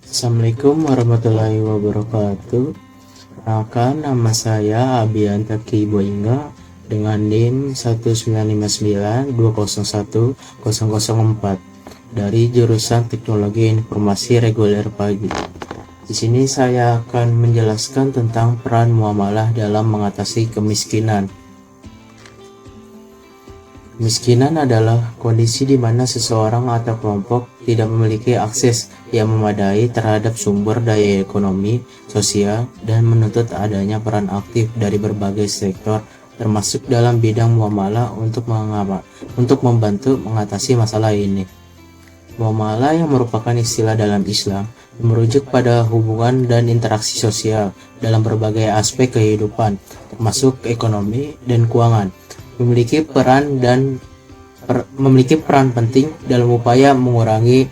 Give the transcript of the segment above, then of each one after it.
Assalamualaikum warahmatullahi wabarakatuh. Perkenalkan, nama saya Abian Taki Boingga dengan NIM 19592010004 dari jurusan Teknologi Informasi Reguler Pagi. Di sini saya akan menjelaskan tentang peran muamalah dalam mengatasi kemiskinan. Kemiskinan adalah kondisi di mana seseorang atau kelompok tidak memiliki akses yang memadai terhadap sumber daya ekonomi, sosial, dan menuntut adanya peran aktif dari berbagai sektor termasuk dalam bidang muamalah untuk membantu mengatasi masalah ini. Muamalah yang merupakan istilah dalam Islam merujuk pada hubungan dan interaksi sosial dalam berbagai aspek kehidupan termasuk ekonomi dan keuangan. Memiliki peran penting dalam upaya mengurangi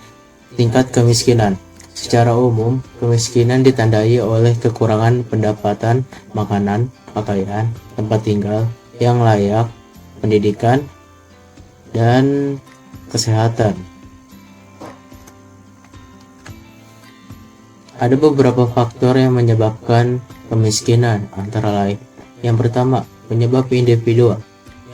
tingkat kemiskinan. Secara umum, kemiskinan ditandai oleh kekurangan pendapatan, makanan, pakaian, tempat tinggal yang layak, pendidikan, dan kesehatan. Ada beberapa faktor yang menyebabkan kemiskinan, antara lain: yang pertama, penyebab individual,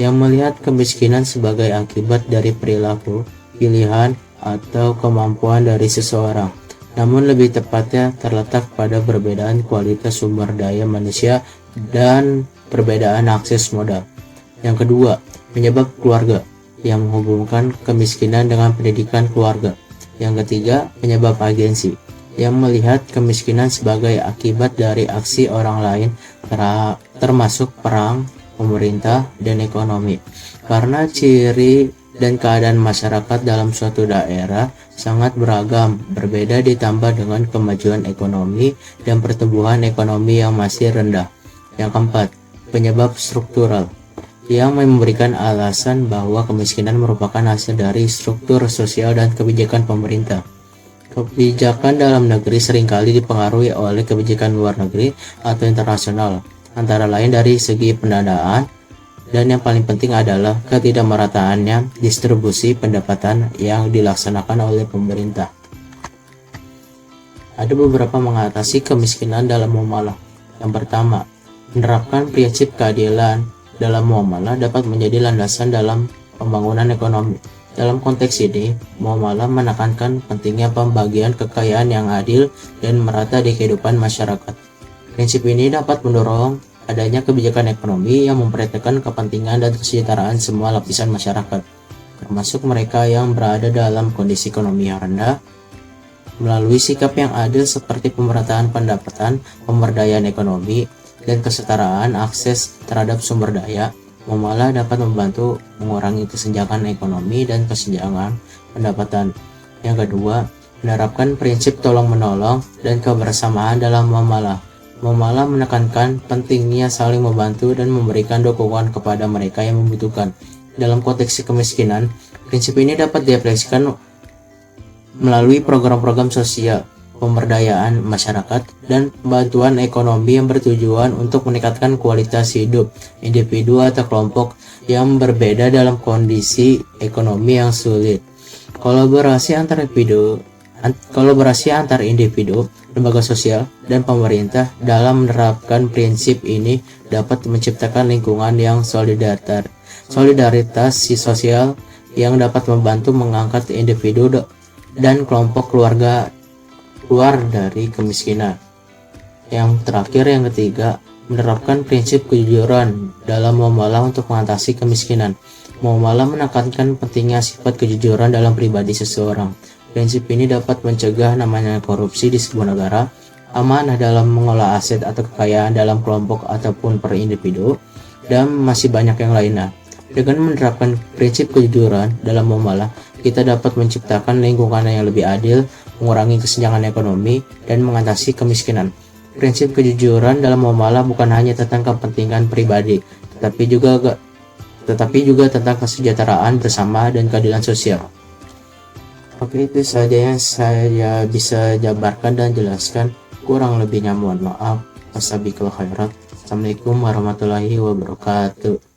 yang melihat kemiskinan sebagai akibat dari perilaku, pilihan, atau kemampuan dari seseorang, namun lebih tepatnya terletak pada perbedaan kualitas sumber daya manusia dan perbedaan akses modal. Yang kedua, penyebab keluarga, yang menghubungkan kemiskinan dengan pendidikan keluarga. Yang ketiga, penyebab agensi, yang melihat kemiskinan sebagai akibat dari aksi orang lain, termasuk perang, pemerintah, dan ekonomi. Karena ciri dan keadaan masyarakat dalam suatu daerah sangat beragam, berbeda ditambah dengan kemajuan ekonomi dan pertumbuhan ekonomi yang masih rendah. Yang keempat, penyebab struktural, yang memberikan alasan bahwa kemiskinan merupakan hasil dari struktur sosial dan kebijakan pemerintah. Kebijakan dalam negeri seringkali dipengaruhi oleh kebijakan luar negeri atau internasional, antara lain dari segi pendanaan, dan yang paling penting adalah ketidakmerataannya distribusi pendapatan yang dilaksanakan oleh pemerintah. Ada beberapa mengatasi kemiskinan dalam muamalah. Yang pertama, menerapkan prinsip keadilan dalam muamalah dapat menjadi landasan dalam pembangunan ekonomi. Dalam konteks ini, muamalah menekankan pentingnya pembagian kekayaan yang adil dan merata di kehidupan masyarakat. Prinsip ini dapat mendorong adanya kebijakan ekonomi yang memperhatikan kepentingan dan kesejahteraan semua lapisan masyarakat, termasuk mereka yang berada dalam kondisi ekonomi yang rendah. Melalui sikap yang adil seperti pemerataan pendapatan, pemberdayaan ekonomi, dan kesetaraan akses terhadap sumber daya, muamalah dapat membantu mengurangi kesenjangan ekonomi dan kesenjangan pendapatan. Yang kedua, menerapkan prinsip tolong-menolong dan kebersamaan dalam muamalah. Muamalah menekankan pentingnya saling membantu dan memberikan dukungan kepada mereka yang membutuhkan. Dalam konteks kemiskinan, prinsip ini dapat diaplikasikan melalui program-program sosial, pemberdayaan masyarakat, dan bantuan ekonomi yang bertujuan untuk meningkatkan kualitas hidup individu atau kelompok yang berbeda dalam kondisi ekonomi yang sulit. Kolaborasi antar individu, lembaga sosial, dan pemerintah dalam menerapkan prinsip ini dapat menciptakan lingkungan yang solidaritas sosial yang dapat membantu mengangkat individu dan kelompok keluarga keluar dari kemiskinan. Yang terakhir, yang ketiga, menerapkan prinsip kejujuran dalam muamalah untuk mengatasi kemiskinan. Muamalah menekankan pentingnya sifat kejujuran dalam pribadi seseorang. Prinsip ini dapat mencegah namanya korupsi di sebuah negara, amanah dalam mengolah aset atau kekayaan dalam kelompok ataupun per individu, dan masih banyak yang lainnya. Dengan menerapkan prinsip kejujuran dalam muamalah, kita dapat menciptakan lingkungan yang lebih adil, mengurangi kesenjangan ekonomi, dan mengatasi kemiskinan. Prinsip kejujuran dalam muamalah bukan hanya tentang kepentingan pribadi, tetapi juga tentang kesejahteraan bersama dan keadilan sosial. Oke, itu saja yang saya bisa jabarkan dan jelaskan. Kurang lebihnya mohon maaf. Wassalamualaikum warahmatullahi wabarakatuh.